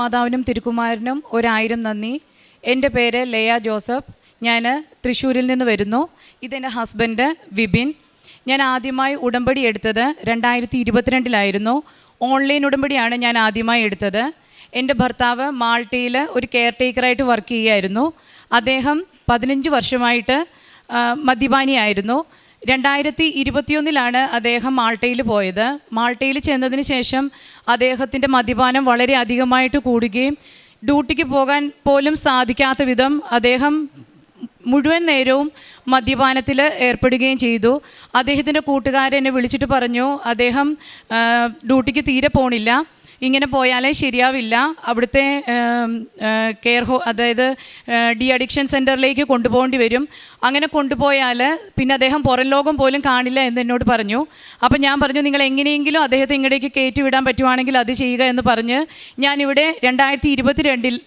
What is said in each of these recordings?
മാതാവിനും തിരുക്കുമാരനും 1000 നന്ദി. എൻ്റെ പേര് ലയ ജോസഫ്. ഞാൻ തൃശ്ശൂരിൽ നിന്ന് വരുന്നു. ഇതെൻ്റെ ഹസ്ബൻഡ് വിപിൻ. ഞാൻ ആദ്യമായി ഉടമ്പടി എടുത്തത് 2022 ഓൺലൈൻ ഉടമ്പടിയാണ് ഞാൻ ആദ്യമായി എടുത്തത്. എൻ്റെ ഭർത്താവ് മാൾട്ടയിൽ ഒരു കെയർ ടേക്കറായിട്ട് വർക്ക് ചെയ്യുമായിരുന്നു. അദ്ദേഹം 15 വർഷമായിട്ട് മദ്യപാനിയായിരുന്നു. 2021 അദ്ദേഹം മാൾട്ടയിൽ പോയത്. മാൾട്ടയിൽ ചെന്നതിന് ശേഷം അദ്ദേഹത്തിൻ്റെ മദ്യപാനം വളരെ അധികമായിട്ട് കൂടുകയും ഡ്യൂട്ടിക്ക് പോകാൻ പോലും സാധിക്കാത്ത വിധം അദ്ദേഹം മുഴുവൻ നേരവും മദ്യപാനത്തിൽ ഏർപ്പെടുകയും ചെയ്തു. അദ്ദേഹത്തിൻ്റെ കൂട്ടുകാരെന്നെ വിളിച്ചിട്ട് പറഞ്ഞു, അദ്ദേഹം ഡ്യൂട്ടിക്ക് തീരെ പോണില്ല, ഇങ്ങനെ പോയാലേ ശരിയാവില്ല, അവിടുത്തെ അതായത് ഡി അഡിക്ഷൻ സെൻറ്ററിലേക്ക് കൊണ്ടുപോകേണ്ടി വരും, അങ്ങനെ കൊണ്ടുപോയാൽ പിന്നെ അദ്ദേഹം പുറം ലോകം പോലും കാണില്ല എന്ന് എന്നോട് പറഞ്ഞു. അപ്പം ഞാൻ പറഞ്ഞു, നിങ്ങൾ എങ്ങനെയെങ്കിലും അദ്ദേഹത്തെ ഇങ്ങോട്ടേക്ക് കയറ്റി വിടാൻ പറ്റുവാണെങ്കിൽ അത് ചെയ്യുക എന്ന് പറഞ്ഞ് ഞാനിവിടെ 2022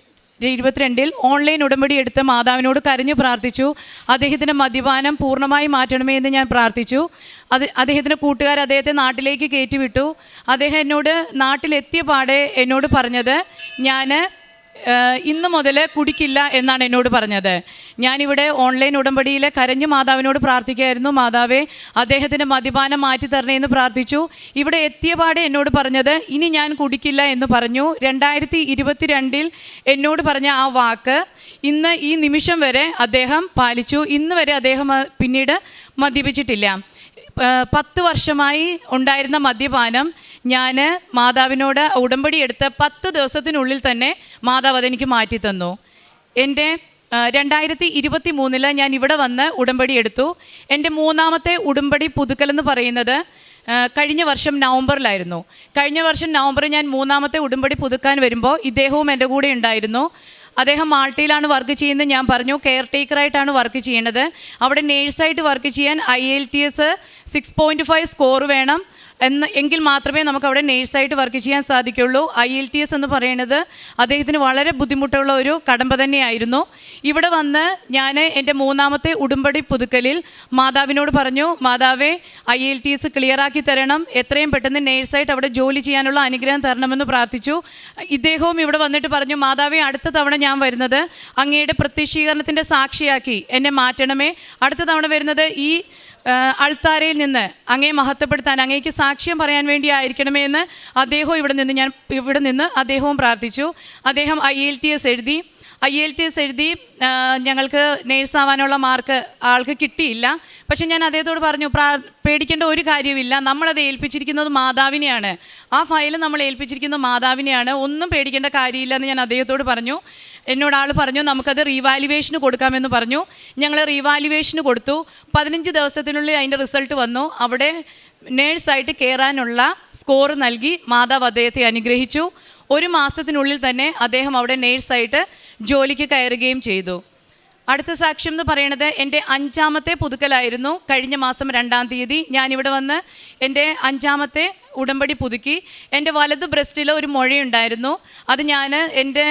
ഓൺലൈൻ ഉടമ്പടി എടുത്ത് മാതാവിനോട് കരഞ്ഞു പ്രാർത്ഥിച്ചു. അദ്ദേഹത്തിൻ്റെ മദ്യപാനം പൂർണ്ണമായി മാറ്റണമേ എന്ന് ഞാൻ പ്രാർത്ഥിച്ചു. അദ്ദേഹത്തിൻ്റെ കൂട്ടുകാർ അദ്ദേഹത്തെ നാട്ടിലേക്ക് കയറ്റിവിട്ടു. അദ്ദേഹം എന്നോട് നാട്ടിലെത്തിയ പാടെ എന്നോട് പറഞ്ഞത്, ഞാൻ ഇന്ന് മുതൽ കുടിക്കില്ല എന്നാണ് എന്നോട് പറഞ്ഞത്. ഞാനിവിടെ ഓൺലൈൻ ഉടമ്പടിയിൽ കരഞ്ഞു മാതാവിനോട് പ്രാർത്ഥിക്കുകയായിരുന്നു, മാതാവേ അദ്ദേഹത്തിൻ്റെ മദ്യപാനം മാറ്റി തരണേ എന്ന് പ്രാർത്ഥിച്ചു. ഇവിടെ എത്തിയ പാടെ എന്നോട് പറഞ്ഞത്, ഇനി ഞാൻ കുടിക്കില്ല എന്ന് പറഞ്ഞു. 2022 എന്നോട് പറഞ്ഞ ആ വാക്ക് ഇന്ന് ഈ നിമിഷം വരെ അദ്ദേഹം പാലിച്ചു. ഇന്ന് വരെ അദ്ദേഹം പിന്നീട് മദ്യപിച്ചിട്ടില്ല. 10 വർഷമായി ഉണ്ടായിരുന്ന മദ്യപാനം ഞാൻ മാതാവിനോട് ഉടമ്പടി എടുത്ത് 10 ദിവസത്തിനുള്ളിൽ തന്നെ മാതാവ് അതെനിക്ക് മാറ്റി തന്നു. എൻ്റെ 2023 ഞാൻ ഇവിടെ വന്ന് ഉടമ്പടി എടുത്തു. എൻ്റെ 3ാമത്തെ ഉടമ്പടി പുതുക്കലെന്ന് പറയുന്നത് കഴിഞ്ഞ വർഷം നവംബറിലായിരുന്നു. കഴിഞ്ഞ വർഷം നവംബറിൽ ഞാൻ 3ാമത്തെ ഉടമ്പടി പുതുക്കാൻ വരുമ്പോൾ ഇദ്ദേഹവും എൻ്റെ കൂടെ ഉണ്ടായിരുന്നു. അദ്ദേഹം മാൾട്ടയിലാണ് വർക്ക് ചെയ്യുന്നത്. ഞാൻ പറഞ്ഞു, കെയർ ടേക്കറായിട്ടാണ് വർക്ക് ചെയ്യുന്നത്. അവിടെ നേഴ്സായിട്ട് വർക്ക് ചെയ്യാൻ IELTS 6.5 സ്കോർ വേണം എങ്കിൽ മാത്രമേ നമുക്ക് അവിടെ നേഴ്സായിട്ട് വർക്ക് ചെയ്യാൻ സാധിക്കുള്ളൂ. IELTS എന്ന് പറയുന്നത് അദ്ദേഹത്തിന് വളരെ ബുദ്ധിമുട്ടുള്ള ഒരു കടമ്പ തന്നെയായിരുന്നു. ഇവിടെ വന്ന് ഞാൻ എൻ്റെ 3ാമത്തെ ഉടമ്പടി പുതുക്കലിൽ മാതാവിനോട് പറഞ്ഞു, മാതാവേ IELTS ക്ലിയറാക്കി തരണം, എത്രയും പെട്ടെന്ന് നേഴ്സായിട്ട് അവിടെ ജോലി ചെയ്യാനുള്ള അനുഗ്രഹം തരണമെന്ന് പ്രാർത്ഥിച്ചു. ഇദ്ദേഹവും ഇവിടെ വന്നിട്ട് പറഞ്ഞു, മാതാവേ അടുത്ത തവണ ഞാൻ വരുന്നത് അങ്ങയുടെ പ്രത്യക്ഷീകരണത്തിൻ്റെ സാക്ഷിയാക്കി എന്നെ മാറ്റണമേ. അടുത്ത തവണ വരുന്നത് ഈ അൾത്താരയിൽ നിന്ന് അങ്ങയെ മഹത്വപ്പെടുത്താൻ, അങ്ങേക്ക് സാക്ഷ്യം പറയാൻ വേണ്ടി ആയിരിക്കണമേ എന്ന് അദ്ദേഹവും ഇവിടെ നിന്ന് അദ്ദേഹവും പ്രാർത്ഥിച്ചു. അദ്ദേഹം IELTS എഴുതി ഞങ്ങൾക്ക് നേഴ്സാവാനുള്ള മാർക്ക് ആൾക്ക് കിട്ടിയില്ല. പക്ഷെ ഞാൻ അദ്ദേഹത്തോട് പറഞ്ഞു, പേടിക്കേണ്ട ഒരു കാര്യമില്ല, നമ്മളത് ഏൽപ്പിച്ചിരിക്കുന്നത് മാതാവിനെയാണ്, ആ ഫയൽ നമ്മൾ ഏൽപ്പിച്ചിരിക്കുന്നത് മാതാവിനെയാണ്, ഒന്നും പേടിക്കേണ്ട കാര്യമില്ല എന്ന് ഞാൻ അദ്ദേഹത്തോട് പറഞ്ഞു. എന്നോട് ആൾ പറഞ്ഞു, നമുക്കത് റീവാലുവേഷന് കൊടുക്കാമെന്ന് പറഞ്ഞു. ഞങ്ങൾ റീവാലുവേഷന് കൊടുത്തു. 15 ദിവസത്തിനുള്ളിൽ അതിൻ്റെ റിസൾട്ട് വന്നു. അവിടെ നേഴ്സായിട്ട് കയറാനുള്ള സ്കോർ നൽകി മാതാവ് അദ്ദേഹത്തെ അനുഗ്രഹിച്ചു. 1 മാസത്തിനുള്ളിൽ തന്നെ അദ്ദേഹം അവിടെ നേഴ്സായിട്ട് ജോലിക്ക് കയറുകയും ചെയ്തു. അടുത്ത സാക്ഷ്യം എന്ന് പറയുന്നത് എൻ്റെ 5ാമത്തെ പുതുക്കലായിരുന്നു. കഴിഞ്ഞ മാസം 2-ാം തീയതി ഞാനിവിടെ വന്ന് എൻ്റെ 5ാമത്തെ ഉടമ്പടി പുതുക്കി. എൻ്റെ വലത് ബ്രസ്റ്റിൽ ഒരു മുഴയുണ്ടായിരുന്നു. അത് ഞാൻ എൻ്റെ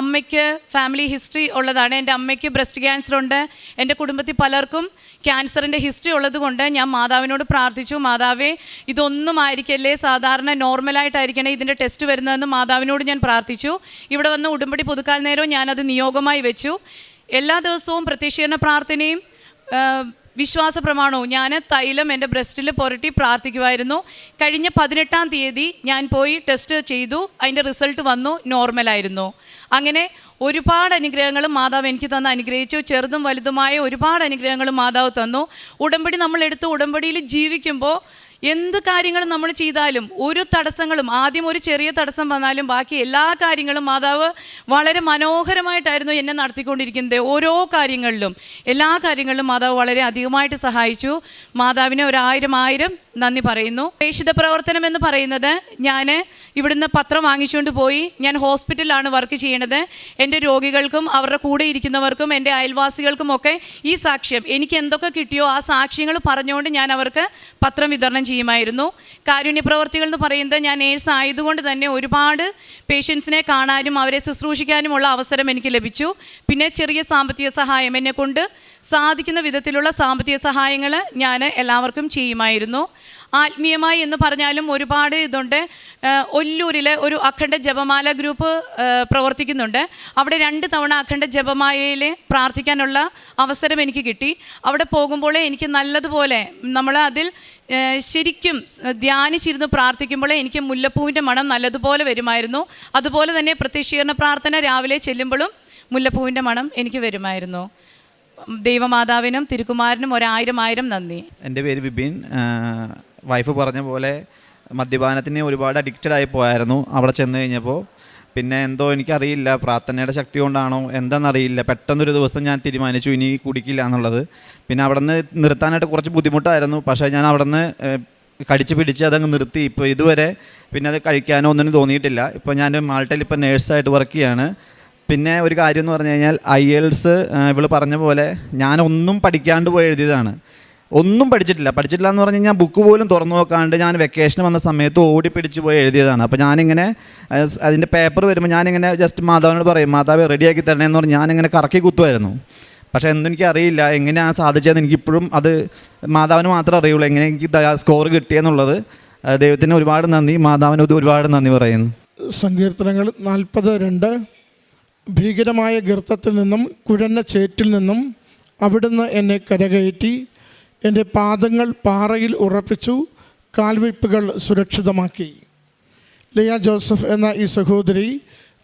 അമ്മയ്ക്ക് ഫാമിലി ഹിസ്റ്ററി ഉള്ളതാണ്. എൻ്റെ അമ്മയ്ക്ക് ബ്രസ്റ്റ് ക്യാൻസർ ഉണ്ട്. എൻ്റെ കുടുംബത്തിൽ പലർക്കും ക്യാൻസറിൻ്റെ ഹിസ്റ്ററി ഉള്ളത് കൊണ്ട് ഞാൻ മാതാവിനോട് പ്രാർത്ഥിച്ചു, മാതാവേ ഇതൊന്നും ആയിരിക്കല്ലേ, സാധാരണ നോർമലായിട്ടായിരിക്കണേ ഇതിൻ്റെ ടെസ്റ്റ് വരുന്നതെന്ന് മാതാവിനോട് ഞാൻ പ്രാർത്ഥിച്ചു. ഇവിടെ വന്ന് ഉടമ്പടി പുതുക്കാൽ നേരവും ഞാനത് നിയോഗമായി വെച്ചു. എല്ലാ ദിവസവും പ്രത്യക്ഷീകരണ പ്രാർത്ഥനയും വിശ്വാസ പ്രമാണവും ഞാൻ തൈലം എൻ്റെ ബ്രസ്റ്റിൽ പുരട്ടി പ്രാർത്ഥിക്കുമായിരുന്നു. കഴിഞ്ഞ 18-ാം തീയതി ഞാൻ പോയി ടെസ്റ്റ് ചെയ്തു. അതിൻ്റെ റിസൾട്ട് വന്നു, നോർമലായിരുന്നു. അങ്ങനെ ഒരുപാട് അനുഗ്രഹങ്ങളും മാതാവ് എനിക്ക് തന്ന് അനുഗ്രഹിച്ചു. ചെറുതും വലുതുമായ ഒരുപാട് അനുഗ്രഹങ്ങളും മാതാവ് തന്നു. ഉടമ്പടി നമ്മൾ എടുത്ത് ഉടമ്പടിയിൽ ജീവിക്കുമ്പോൾ എന്ത് കാര്യങ്ങളും നമ്മൾ ചെയ്താലും ഒരു തടസ്സങ്ങളും, ആദ്യം ഒരു ചെറിയ തടസ്സം വന്നാലും ബാക്കി എല്ലാ കാര്യങ്ങളും മാതാവ് വളരെ മനോഹരമായിട്ടായിരുന്നു എന്നെ നടത്തിക്കൊണ്ടിരിക്കുന്നത്. ഓരോ കാര്യങ്ങളിലും എല്ലാ കാര്യങ്ങളിലും മാതാവ് വളരെ അധികമായിട്ട് സഹായിച്ചു. മാതാവിനെ 1000 നന്ദി പറയുന്നു. പ്രേക്ഷിത പ്രവർത്തനം എന്ന് പറയുന്നത്, ഞാൻ ഇവിടുന്ന് പത്രം വാങ്ങിച്ചുകൊണ്ട് പോയി, ഞാൻ ഹോസ്പിറ്റലിലാണ് വർക്ക് ചെയ്യണത്. എൻ്റെ രോഗികൾക്കും അവരുടെ കൂടെ ഇരിക്കുന്നവർക്കും എൻ്റെ അയൽവാസികൾക്കും ഒക്കെ ഈ സാക്ഷ്യം, എനിക്ക് എന്തൊക്കെ കിട്ടിയോ ആ സാക്ഷ്യങ്ങൾ പറഞ്ഞുകൊണ്ട് ഞാൻ അവർക്ക് പത്രം വിതരണം ചെയ്യുമായിരുന്നു. കാരുണ്യ പ്രവർത്തികൾ എന്ന് പറയുന്നത്, ഞാൻ നേഴ്സ് ആയതുകൊണ്ട് തന്നെ ഒരുപാട് പേഷ്യൻസിനെ കാണാനും അവരെ ശുശ്രൂഷിക്കാനുമുള്ള അവസരം എനിക്ക് ലഭിച്ചു. പിന്നെ ചെറിയ സാമ്പത്തിക സഹായം, എന്നെക്കൊണ്ട് സാധിക്കുന്ന വിധത്തിലുള്ള സാമ്പത്തിക സഹായങ്ങൾ ഞാൻ എല്ലാവർക്കും ചെയ്യുമായിരുന്നു. ആത്മീയമായി എന്ന് പറഞ്ഞാലും ഒരുപാട് ഇതുണ്ട്. ഒല്ലൂരിൽ ഒരു അഖണ്ഡ ജപമാല ഗ്രൂപ്പ് പ്രവർത്തിക്കുന്നുണ്ട്. അവിടെ 2 തവണ അഖണ്ഡ ജപമാലയിൽ പ്രാർത്ഥിക്കാനുള്ള അവസരം എനിക്ക് കിട്ടി. അവിടെ പോകുമ്പോൾ എനിക്ക് നല്ലതുപോലെ നമ്മൾ അതിൽ ശരിക്കും ധ്യാനിച്ചിരുന്ന് പ്രാർത്ഥിക്കുമ്പോൾ എനിക്ക് മുല്ലപ്പൂവിൻ്റെ മണം നല്ലതുപോലെ വരുമായിരുന്നു. അതുപോലെ തന്നെ പ്രത്യക്ഷീകരണ പ്രാർത്ഥന രാവിലെ ചെല്ലുമ്പോഴും മുല്ലപ്പൂവിൻ്റെ മണം എനിക്ക് വരുമായിരുന്നു. ദൈവമാതാവിനും തിരുക്കുമാരനും 1000 നന്ദി. എൻ്റെ പേര് വിപിൻ. വൈഫ് പറഞ്ഞ പോലെ മദ്യപാനത്തിന് ഒരുപാട് അഡിക്റ്റഡായി പോയായിരുന്നു. അവിടെ ചെന്ന് കഴിഞ്ഞപ്പോൾ പിന്നെ എന്തോ എനിക്കറിയില്ല, പ്രാർത്ഥനയുടെ ശക്തി കൊണ്ടാണോ എന്താണെന്നറിയില്ല, പെട്ടെന്നൊരു ദിവസം ഞാൻ തീരുമാനിച്ചു ഇനി കുടിക്കില്ല എന്നുള്ളത്. പിന്നെ അവിടെ നിന്ന് നിർത്താനായിട്ട് കുറച്ച് ബുദ്ധിമുട്ടായിരുന്നു. പക്ഷേ ഞാൻ അവിടെ നിന്ന് കടിച്ച് പിടിച്ച് അതങ്ങ് നിർത്തി. ഇപ്പോൾ ഇതുവരെ പിന്നെ അത് കഴിക്കാനോ ഒന്നിനും തോന്നിയിട്ടില്ല. ഇപ്പോൾ ഞാൻ മാൾട്ടയിൽ ഇപ്പോൾ നേഴ്സായിട്ട് വർക്ക് ചെയ്യാണ്. പിന്നെ ഒരു കാര്യം എന്ന് പറഞ്ഞു കഴിഞ്ഞാൽ IELTS ഇവള് പറഞ്ഞ പോലെ ഞാനൊന്നും പഠിക്കാണ്ട് പോയി എഴുതിയതാണ്. ഒന്നും പഠിച്ചിട്ടില്ല എന്ന് പറഞ്ഞു കഴിഞ്ഞാൽ ബുക്ക് പോലും തുറന്നു നോക്കാണ്ട് ഞാൻ വെക്കേഷൻ വന്ന സമയത്ത് ഓടിപ്പിടിച്ച് പോയി എഴുതിയതാണ്. അപ്പോൾ ഞാനിങ്ങനെ അതിൻ്റെ പേപ്പർ വരുമ്പോൾ ഞാനിങ്ങനെ ജസ്റ്റ് മാതാവിനോട് പറയും, മാതാവ് റെഡിയാക്കി തരണേന്ന് പറഞ്ഞ് ഞാനിങ്ങനെ കറക്കി കുത്തുമായിരുന്നു. പക്ഷേ എന്തെനിക്കറിയില്ല എങ്ങനെയാണ് സാധിച്ചതെന്ന്. എനിക്കിപ്പോഴും അത് മാതാവിന് മാത്രമേ അറിയുള്ളൂ എങ്ങനെ എനിക്ക് സ്കോർ കിട്ടിയെന്നുള്ളത്. ദൈവത്തിന് ഒരുപാട് നന്ദി, മാതാവിന് ഒരുപാട് നന്ദി പറയുന്നു. സങ്കീർത്തനങ്ങൾ 40:2 ഭീകരമായ ഗർത്തത്തിൽ നിന്നും കുഴഞ്ഞ ചേറ്റിൽ നിന്നും അവിടുന്ന് എന്നെ കരകയറ്റി, എൻ്റെ പാദങ്ങൾ പാറയിൽ ഉറപ്പിച്ചു, കാൽവയ്പ്പുകൾ സുരക്ഷിതമാക്കി. ലിയ ജോസഫ് എന്ന ഈ സഹോദരി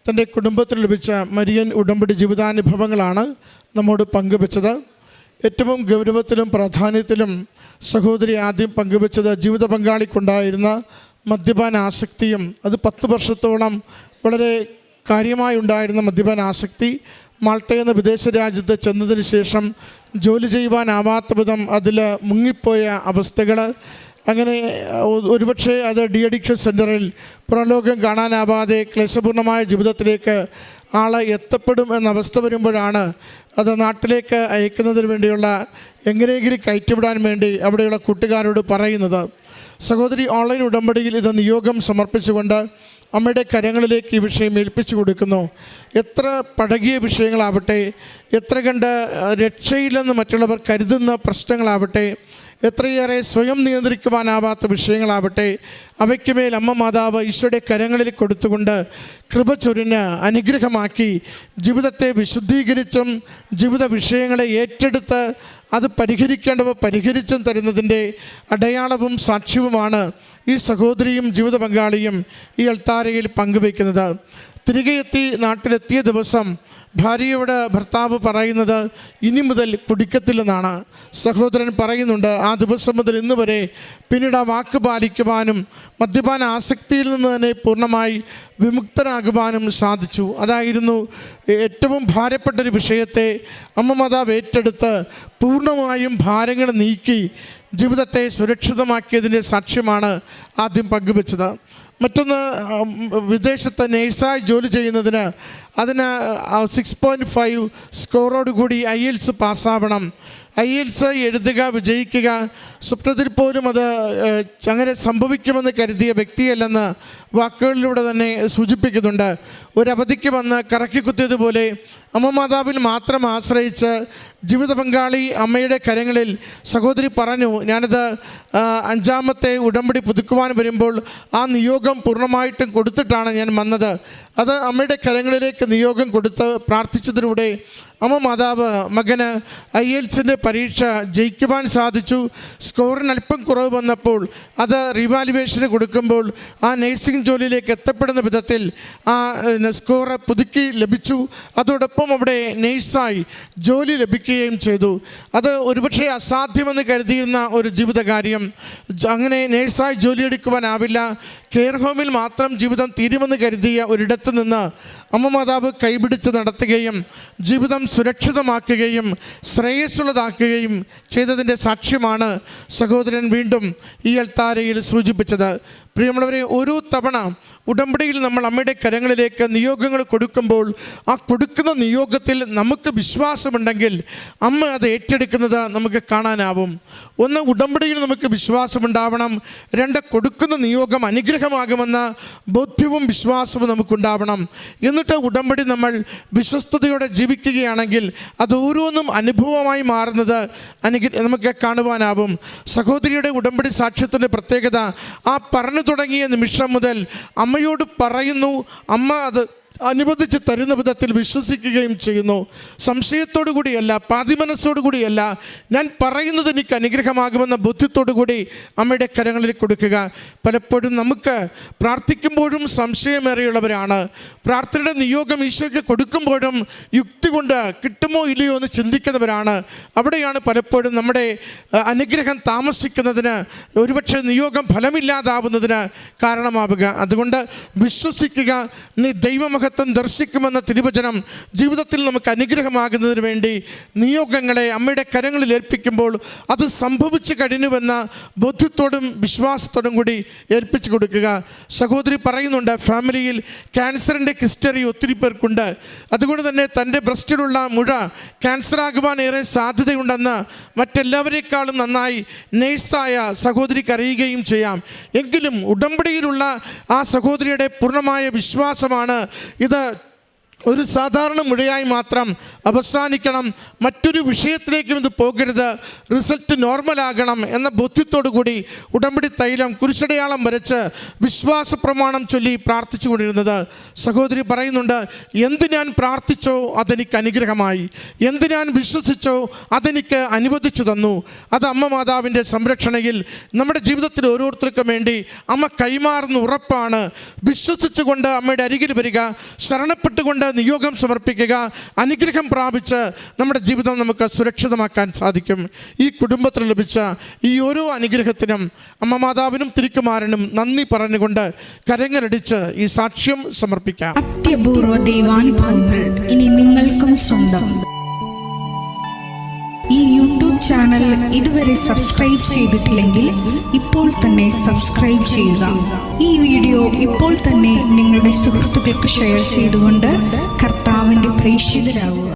തൻ്റെ കുടുംബത്തിൽ ലഭിച്ച മരിയൻ ഉടമ്പടി ജീവിതാനുഭവങ്ങളാണ് നമ്മോട് പങ്കുവച്ചത്. ഏറ്റവും ഗൗരവത്തിലും പ്രാധാന്യത്തിലും സഹോദരി ആദ്യം പങ്കുവച്ചത് ജീവിത പങ്കാളിക്കുണ്ടായിരുന്ന മദ്യപാന ആസക്തിയും, അത് 10 വർഷത്തോളം വളരെ കാര്യമായി ഉണ്ടായിരുന്ന മദ്യപാന ആസക്തി, മാൾട്ട എന്ന വിദേശ രാജ്യത്ത് ചെന്നതിന് ശേഷം ജോലി ചെയ്യുവാനാവാത്ത വിധം അതിൽ മുങ്ങിപ്പോയ അവസ്ഥകൾ, അങ്ങനെ ഒരുപക്ഷെ അത് ഡി-അഡിക്ഷൻ സെൻ്ററിൽ പുറലോകം കാണാനാവാതെ ക്ലേശപൂർണമായ ജീവിതത്തിലേക്ക് ആളെ എത്തപ്പെടും എന്ന അവസ്ഥ വരുമ്പോഴാണ് അത് നാട്ടിലേക്ക് അയക്കുന്നതിന് വേണ്ടിയുള്ള എങ്ങനെയെങ്കിലും കയറ്റിവിടാൻ വേണ്ടി അവിടെയുള്ള കൂട്ടുകാരോട് പറയുന്നത്. സഹോദരി ഓൺലൈൻ ഉടമ്പടിയിൽ ഇത് നിയോഗം സമർപ്പിച്ചുകൊണ്ട് അമ്മയുടെ കരങ്ങളിലേക്ക് ഈ വിഷയം ഏൽപ്പിച്ചു കൊടുക്കുന്നു. എത്ര പഴകിയ വിഷയങ്ങളാവട്ടെ, എത്ര കണ്ട് രക്ഷയില്ലെന്ന് മറ്റുള്ളവർ കരുതുന്ന പ്രശ്നങ്ങളാവട്ടെ, എത്രയേറെ സ്വയം നിയന്ത്രിക്കുവാനാവാത്ത വിഷയങ്ങളാവട്ടെ, അവയ്ക്ക് മേൽ അമ്മ മാതാവ് ഈശോയുടെ കരങ്ങളിൽ കൊടുത്തുകൊണ്ട് കൃപ ചൊരിഞ്ഞ് അനുഗ്രഹമാക്കി ജീവിതത്തെ വിശുദ്ധീകരിച്ചും ജീവിത വിഷയങ്ങളെ ഏറ്റെടുത്ത് അത് പരിഹരിക്കേണ്ടവ പരിഹരിച്ചും തരുന്നതിൻ്റെ അടയാളവും സാക്ഷ്യവുമാണ് ഈ സഹോദരിയും ജീവിത പങ്കാളിയും ഈ അൾത്താരയിൽ പങ്കുവയ്ക്കുന്നത്. തിരികെ എത്തി നാട്ടിലെത്തിയ ദിവസം ഭാര്യയോട് ഭർത്താവ് പറയുന്നത് ഇനി മുതൽ കുടിക്കത്തില്ലെന്നാണ്. സഹോദരൻ പറയുന്നുണ്ട് ആ ദിവസം മുതൽ ഇന്ന് വരെ പിന്നീട് ആ വാക്ക് പാലിക്കുവാനും മദ്യപാന ആസക്തിയിൽ നിന്ന് തന്നെ പൂർണ്ണമായി വിമുക്തരാകുവാനും സാധിച്ചു. അതായിരുന്നു ഏറ്റവും ഭാരപ്പെട്ടൊരു വിഷയത്തെ അമ്മ മാതാവ് ഏറ്റെടുത്ത് പൂർണ്ണമായും ഭാരങ്ങൾ നീക്കി ജീവിതത്തെ സുരക്ഷിതമാക്കിയതിൻ്റെ സാക്ഷ്യമാണ് ആദ്യം പങ്കുവച്ചത്. മറ്റൊന്ന്, വിദേശത്ത് നേഴ്സായി ജോലി ചെയ്യുന്നതിന് അതിന് 6.5 സ്കോറോടുകൂടി IELTS പാസ്സാവണം. IELTS എഴുതുക, വിജയിക്കുക, സ്വപ്നത്തിൽ പോലും അത് അങ്ങനെ സംഭവിക്കുമെന്ന് കരുതിയ വ്യക്തിയല്ലെന്ന് വാക്കുകളിലൂടെ തന്നെ സൂചിപ്പിക്കുന്നുണ്ട്. ഒരവധിക്ക് വന്ന് കറക്കി കുത്തിയതുപോലെ അമ്മ മാതാവിൽ മാത്രം ആശ്രയിച്ച് ജീവിത പങ്കാളി അമ്മയുടെ കരങ്ങളിൽ സഹോദരി പറഞ്ഞു, ഞാനിത് 5ാമത്തെ ഉടമ്പടി പുതുക്കുവാൻ വരുമ്പോൾ ആ നിയോഗം പൂർണ്ണമായിട്ടും കൊടുത്തിട്ടാണ് ഞാൻ വന്നത്. അത് അമ്മയുടെ കരങ്ങളിലേക്ക് നിയോഗം കൊടുത്ത് പ്രാർത്ഥിച്ചതിലൂടെ അമ്മ മാതാവ് മകന് IELTSൻ്റെ പരീക്ഷ ജയിക്കുവാൻ സാധിച്ചു. സ്കോറിന് അല്പം കുറവ് വന്നപ്പോൾ അത് റീവാലുവേഷന് കൊടുക്കുമ്പോൾ ആ നേഴ്സിംഗ് ജോലിയിലേക്ക് എത്തപ്പെടുന്ന വിധത്തിൽ ആ സ്കോർ പുതുക്കി ലഭിച്ചു. അതോടൊപ്പം അവിടെ നേഴ്സായി ജോലി ലഭിക്കുകയും ചെയ്തു. അത് ഒരുപക്ഷെ അസാധ്യമെന്ന് കരുതിയിരുന്ന ഒരു ജീവിതകാര്യം, അങ്ങനെ നേഴ്സായി ജോലിയെടുക്കുവാനാവില്ല, കെയർ ഹോമിൽ മാത്രം ജീവിതം തീരുമെന്ന് കരുതിയ ഒരിടത്ത് നിന്ന് അമ്മ മാതാവ് കൈപിടിച്ച് നടത്തുകയും ജീവിതം സുരക്ഷിതമാക്കുകയും ശ്രേയസ്സുള്ളതാക്കുകയും ചെയ്തതിൻ്റെ സാക്ഷ്യമാണ് സഹോദരൻ വീണ്ടും ഈ അൾത്താരയിൽ സൂചിപ്പിച്ചത്. പ്രിയമുള്ളവരെ, ഒരു തവണ ഉടമ്പടിയിൽ നമ്മൾ അമ്മയുടെ കരങ്ങളിലേക്ക് നിയോഗങ്ങൾ കൊടുക്കുമ്പോൾ ആ കൊടുക്കുന്ന നിയോഗത്തിൽ നമുക്ക് വിശ്വാസമുണ്ടെങ്കിൽ അമ്മ അത് ഏറ്റെടുക്കുന്നത് നമുക്ക് കാണാനാവും. ഒന്ന്, ഉടമ്പടിയിൽ നമുക്ക് വിശ്വാസമുണ്ടാവണം. രണ്ട്, കൊടുക്കുന്ന നിയോഗം അനുഗ്രഹമാകുമെന്ന ബോധ്യവും വിശ്വാസവും നമുക്കുണ്ടാവണം. എന്നിട്ട് ഉടമ്പടി നമ്മൾ വിശ്വസ്തയോടെ ജീവിക്കുകയാണെങ്കിൽ അത് ഓരോന്നും അനുഭവമായി മാറുന്നത് നമുക്ക് കാണുവാനാവും. സഹോദരിയുടെ ഉടമ്പടി സാക്ഷ്യത്തിൻ്റെ പ്രത്യേകത, ആ പറഞ്ഞു തുടങ്ങിയ നിമിഷം മുതൽ അമ്മയോട് പറയുന്നു, അമ്മ അത് അനുവദിച്ച് തരുന്ന വിധത്തിൽ വിശ്വസിക്കുകയും ചെയ്യുന്നു. സംശയത്തോടു കൂടിയല്ല, പാതിമനസ്സോടു കൂടിയല്ല, ഞാൻ പറയുന്നത് എനിക്ക് അനുഗ്രഹമാകുമെന്ന ബുദ്ധിത്തോടു കൂടി അമ്മയുടെ കരങ്ങളിൽ കൊടുക്കുക. പലപ്പോഴും നമുക്ക് പ്രാർത്ഥിക്കുമ്പോഴും സംശയമേറിയുള്ളവരാണ്. പ്രാർത്ഥനയുടെ നിയോഗം ഈശോയ്ക്ക് കൊടുക്കുമ്പോഴും യുക്തി കൊണ്ട് കിട്ടുമോ ഇല്ലയോ എന്ന് ചിന്തിക്കുന്നവരാണ്. അവിടെയാണ് പലപ്പോഴും നമ്മുടെ അനുഗ്രഹം താമസിക്കുന്നതിന്, ഒരുപക്ഷെ നിയോഗം ഫലമില്ലാതാവുന്നതിന് കാരണമാവുക. അതുകൊണ്ട് വിശ്വസിക്കുക, നീ ദൈവമഹത്വം ദർശിക്കുമെന്ന തിരുവചനം ജീവിതത്തിൽ നമുക്ക് അനുഗ്രഹമാകുന്നതിന് വേണ്ടി നിയോഗങ്ങളെ അമ്മയുടെ കരങ്ങളിൽ ഏൽപ്പിക്കുമ്പോൾ അത് സംഭവിച്ചു കഴിഞ്ഞുവെന്ന ബോധ്യത്തോടും വിശ്വാസത്തോടും കൂടി ഏൽപ്പിച്ചു കൊടുക്കുക. സഹോദരി പറയുന്നുണ്ട്, ഫാമിലിയിൽ ക്യാൻസറിൻ്റെ ഹിസ്റ്ററി ഒത്തിരി പേർക്കുണ്ട്. അതുകൊണ്ട് തന്നെ തൻ്റെ ബ്രസ്റ്റിലുള്ള മുഴ ക്യാൻസറാകുവാൻ ഏറെ സാധ്യതയുണ്ടെന്ന് മറ്റെല്ലാവരേക്കാളും നന്നായി നേഴ്സായ സഹോദരിക്ക് അറിയുകയും ചെയ്യാം. എങ്കിലും ഉടമ്പടിയിലുള്ള ആ സഹോദരിയുടെ പൂർണ്ണമായ വിശ്വാസമാണ് ഇത് ഒരു സാധാരണ മുഴയായി മാത്രം അവസാനിക്കണം, മറ്റൊരു വിഷയത്തിലേക്കും ഇത് പോകരുത്, റിസൾട്ട് നോർമലാകണം എന്ന ബോധ്യത്തോടു കൂടി ഉടമ്പടി തൈലം കുരിശടയാളം വരച്ച് വിശ്വാസ പ്രമാണം ചൊല്ലി പ്രാർത്ഥിച്ചു കൊണ്ടിരുന്നത്. സഹോദരി പറയുന്നുണ്ട്, എന്ത് ഞാൻ പ്രാർത്ഥിച്ചോ അതെനിക്ക് അനുഗ്രഹമായി, എന്ത് ഞാൻ വിശ്വസിച്ചോ അതെനിക്ക് അനുവദിച്ചു തന്നു. അത് അമ്മ മാതാവിൻ്റെ സംരക്ഷണയിൽ നമ്മുടെ ജീവിതത്തിൽ ഓരോരുത്തർക്കും വേണ്ടി അമ്മ കൈമാറുന്ന ഉറപ്പാണ്. വിശ്വസിച്ചുകൊണ്ട് അമ്മയുടെ അരികിൽ വരിക, ശരണപ്പെട്ടുകൊണ്ട് നിയോഗം സമർപ്പിക്കുക, അനുഗ്രഹം പ്രാപിച്ച് നമ്മുടെ ജീവിതം നമുക്ക് സുരക്ഷിതമാക്കാൻ സാധിക്കും. ഈ കുടുംബത്തിൽ ലഭിച്ച ഈ ഓരോ അനുഗ്രഹത്തിനും അമ്മ മാതാവിനും തിരുക്കുമാരനും നന്ദി പറഞ്ഞുകൊണ്ട് കരങ്ങളടിച്ച് ഈ സാക്ഷ്യം സമർപ്പിക്കാം. അത്യപൂർവ ദൈവാനുഭവങ്ങൾ ഇനി നിങ്ങൾക്കും സ്വന്തം. ഈ യൂട്യൂബ് ചാനൽ ഇതുവരെ സബ്സ്ക്രൈബ് ചെയ്തിട്ടില്ലെങ്കിൽ ഇപ്പോൾ തന്നെ സബ്സ്ക്രൈബ് ചെയ്യുക. ഈ വീഡിയോ ഇപ്പോൾ തന്നെ നിങ്ങളുടെ സുഹൃത്തുക്കൾക്ക് ഷെയർ ചെയ്തുകൊണ്ട് കർത്താവിൻ്റെ പ്രേക്ഷിതരാകുക.